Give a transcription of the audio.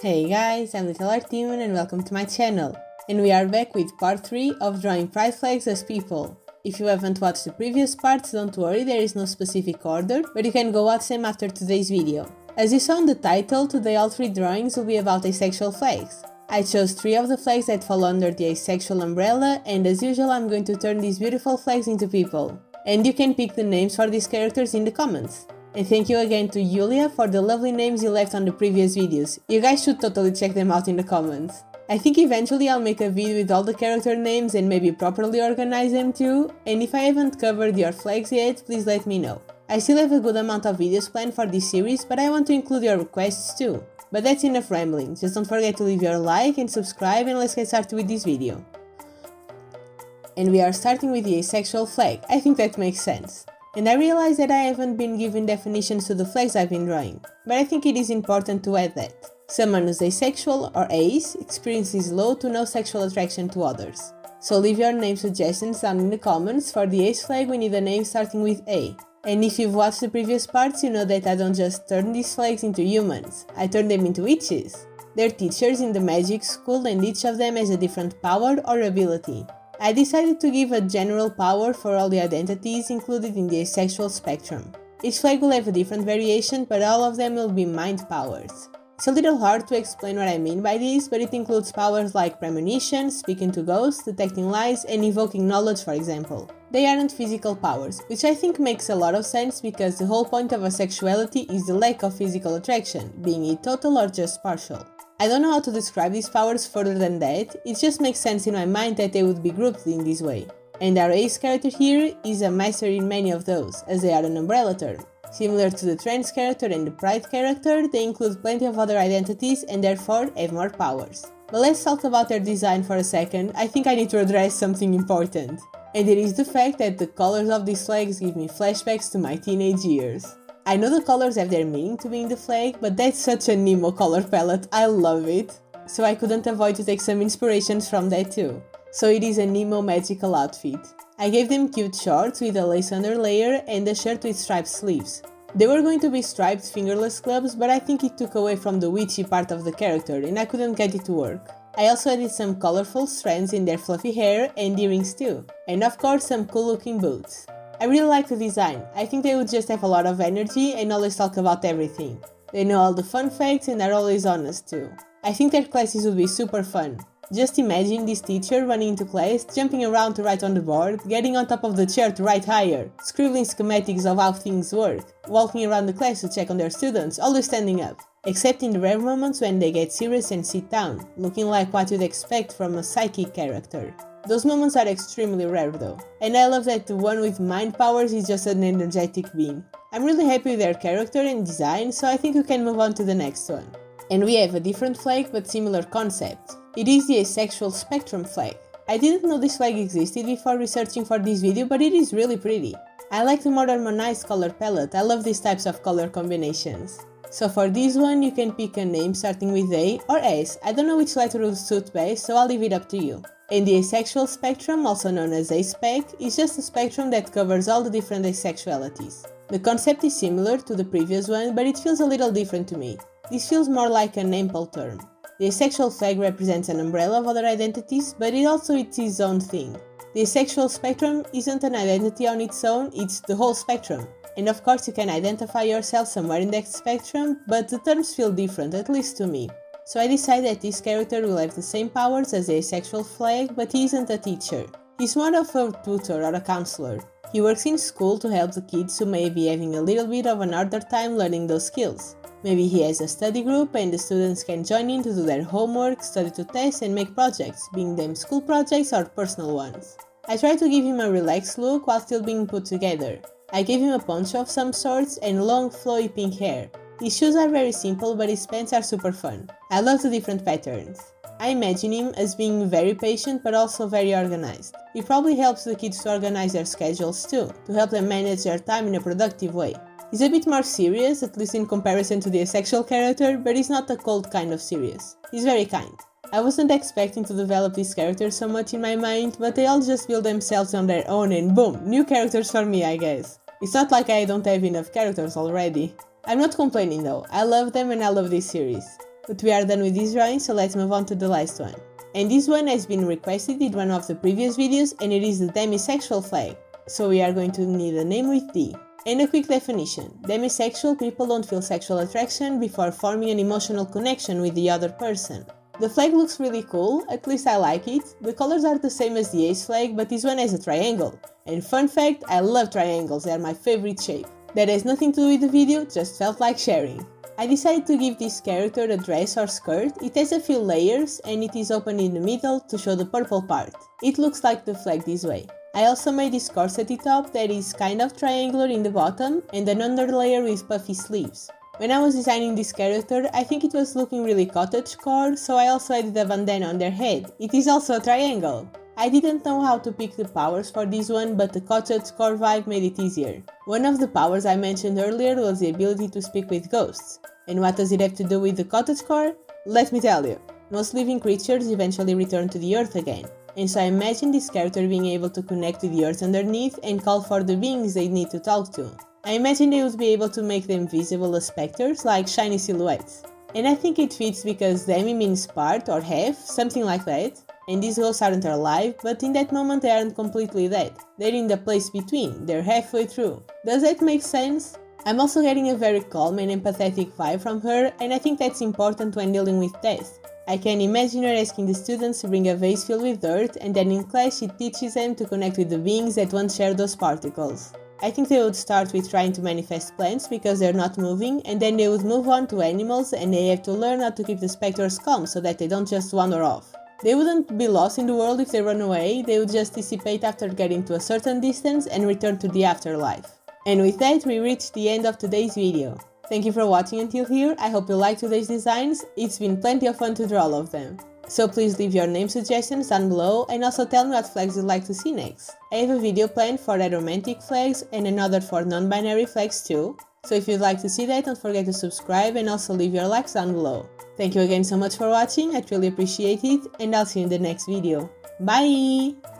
Hey guys, I'm Little Artimon and welcome to my channel. And we are back with part 3 of drawing pride flags as people. If you haven't watched the previous parts, don't worry, there is no specific order, but you can go watch them after today's video. As you saw in the title, today all 3 drawings will be about asexual flags. I chose 3 of the flags that fall under the asexual umbrella, and as usual I'm going to turn these beautiful flags into people. And you can pick the names for these characters in the comments. And thank you again to Yulia for the lovely names you left on the previous videos. You guys should totally check them out in the comments. I think eventually I'll make a video with all the character names and maybe properly organize them too, and if I haven't covered your flags yet, please let me know. I still have a good amount of videos planned for this series, but I want to include your requests too. But that's enough rambling, just don't forget to leave your like and subscribe, and let's get started with this video. And we are starting with the asexual flag. I think that makes sense. And I realize that I haven't been given definitions to the flags I've been drawing, but I think it is important to add that. Someone who's asexual or ace experiences low to no sexual attraction to others. So leave your name suggestions down in the comments. For the ace flag we need a name starting with A. And if you've watched the previous parts, you know that I don't just turn these flags into humans, I turn them into witches. They're teachers in the magic school and each of them has a different power or ability. I decided to give a general power for all the identities included in the asexual spectrum. Each flag will have a different variation, but all of them will be mind powers. It's a little hard to explain what I mean by this, but it includes powers like premonition, speaking to ghosts, detecting lies, and evoking knowledge, for example. They aren't physical powers, which I think makes a lot of sense because the whole point of asexuality is the lack of physical attraction, being it total or just partial. I don't know how to describe these powers further than that, it just makes sense in my mind that they would be grouped in this way. And our ace character here is a master in many of those, as they are an umbrella term. Similar to the trans character and the pride character, they include plenty of other identities and therefore have more powers. But let's talk about their design for a second. I think I need to address something important. And it is the fact that the colors of these flags give me flashbacks to my teenage years. I know the colors have their meaning to be in the flag, but that's such a Nemo color palette, I love it. So I couldn't avoid to take some inspirations from that too. So it is a Nemo magical outfit. I gave them cute shorts with a lace underlayer and a shirt with striped sleeves. They were going to be striped fingerless gloves, but I think it took away from the witchy part of the character and I couldn't get it to work. I also added some colorful strands in their fluffy hair and earrings too. And of course some cool looking boots. I really like the design. I think they would just have a lot of energy and always talk about everything. They know all the fun facts and are always honest too. I think their classes would be super fun. Just imagine this teacher running into class, jumping around to write on the board, getting on top of the chair to write higher, scribbling schematics of how things work, walking around the class to check on their students, always standing up. Except in the rare moments when they get serious and sit down, looking like what you'd expect from a psychic character. Those moments are extremely rare though, and I love that the one with mind powers is just an energetic being. I'm really happy with their character and design, so I think we can move on to the next one. And we have a different flag but similar concept. It is the asexual spectrum flag. I didn't know this flag existed before researching for this video, but it is really pretty. I like the more harmonized color palette, I love these types of color combinations. So for this one you can pick a name starting with A or S, I don't know which letter will suit best, so I'll leave it up to you. And the asexual spectrum, also known as a spec, is just a spectrum that covers all the different asexualities. The concept is similar to the previous one, but it feels a little different to me. This feels more like an ample term. The asexual flag represents an umbrella of other identities, but it also is its own thing. The asexual spectrum isn't an identity on its own, it's the whole spectrum. And of course you can identify yourself somewhere in that spectrum, but the terms feel different, at least to me. So I decided that this character will have the same powers as the asexual flag, but he isn't a teacher. He's more of a tutor or a counselor. He works in school to help the kids who may be having a little bit of an harder time learning those skills. Maybe he has a study group and the students can join in to do their homework, study to test and make projects, being them school projects or personal ones. I tried to give him a relaxed look while still being put together. I gave him a poncho of some sorts and long flowy pink hair. His shoes are very simple, but his pants are super fun. I love the different patterns. I imagine him as being very patient but also very organized. He probably helps the kids to organize their schedules too, to help them manage their time in a productive way. He's a bit more serious, at least in comparison to the asexual character, but he's not the cold kind of serious. He's very kind. I wasn't expecting to develop these characters so much in my mind, but they all just build themselves on their own and boom, new characters for me I guess. It's not like I don't have enough characters already. I'm not complaining though, I love them and I love this series. But we are done with this drawing, so let's move on to the last one. And this one has been requested in one of the previous videos, and it is the demisexual flag. So we are going to need a name with D. And a quick definition: demisexual people don't feel sexual attraction before forming an emotional connection with the other person. The flag looks really cool, at least I like it. The colors are the same as the ace flag, but this one has a triangle. And fun fact, I love triangles, they are my favorite shape. That has nothing to do with the video, just felt like sharing. I decided to give this character a dress or skirt. It has a few layers and it is open in the middle to show the purple part. It looks like the flag this way. I also made this corset top that is kind of triangular in the bottom and an underlayer with puffy sleeves. When I was designing this character, I think it was looking really cottagecore, so I also added a bandana on their head. It is also a triangle. I didn't know how to pick the powers for this one, but the cottagecore vibe made it easier. One of the powers I mentioned earlier was the ability to speak with ghosts. And what does it have to do with the cottagecore? Let me tell you. Most living creatures eventually return to the earth again. And so I imagine this character being able to connect with the earth underneath and call for the beings they need to talk to. I imagine they would be able to make them visible as specters, like shiny silhouettes. And I think it fits because demi means part or half, something like that. And these ghosts aren't alive, but in that moment they aren't completely dead. They're in the place between, they're halfway through. Does that make sense? I'm also getting a very calm and empathetic vibe from her, and I think that's important when dealing with death. I can imagine her asking the students to bring a vase filled with dirt, and then in class she teaches them to connect with the beings that once shared those particles. I think they would start with trying to manifest plants because they're not moving, and then they would move on to animals and they have to learn how to keep the specters calm so that they don't just wander off. They wouldn't be lost in the world if they run away, they would just dissipate after getting to a certain distance and return to the afterlife. And with that, we reached the end of today's video. Thank you for watching until here, I hope you liked today's designs, it's been plenty of fun to draw all of them. So please leave your name suggestions down below and also tell me what flags you'd like to see next. I have a video planned for aromantic flags and another for non-binary flags too, so if you'd like to see that, don't forget to subscribe and also leave your likes down below. Thank you again so much for watching, I truly appreciate it, and I'll see you in the next video. Bye!